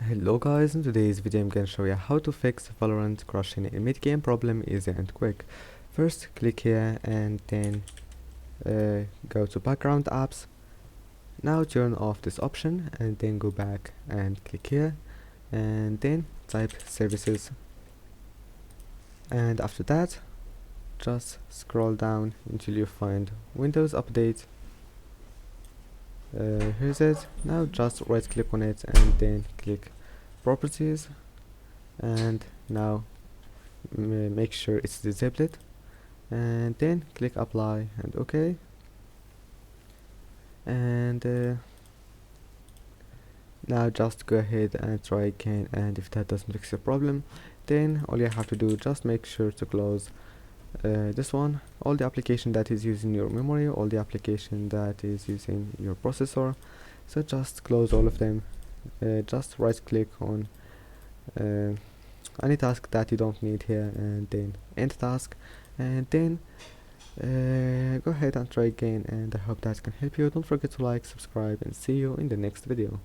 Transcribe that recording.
Hello guys, in today's video I'm gonna show you how to fix Valorant crashing in mid-game problem easy and quick. First click here and then go to background apps. Now turn off this option and then go back and click here and then type services, and after that just scroll down until you find Windows Update. Here's it. Now just right click on it and then click properties, and now make sure it's disabled and then click apply and OK, and now just go ahead and try again, and if that doesn't fix the problem then all you have to do, just make sure to close this one, all the application that is using your memory, all the application that is using your processor. So just close all of them, just right click on any task that you don't need here and then end task, and then go ahead and try again, and I hope that can help you. Don't forget to like, subscribe, and see you in the next video.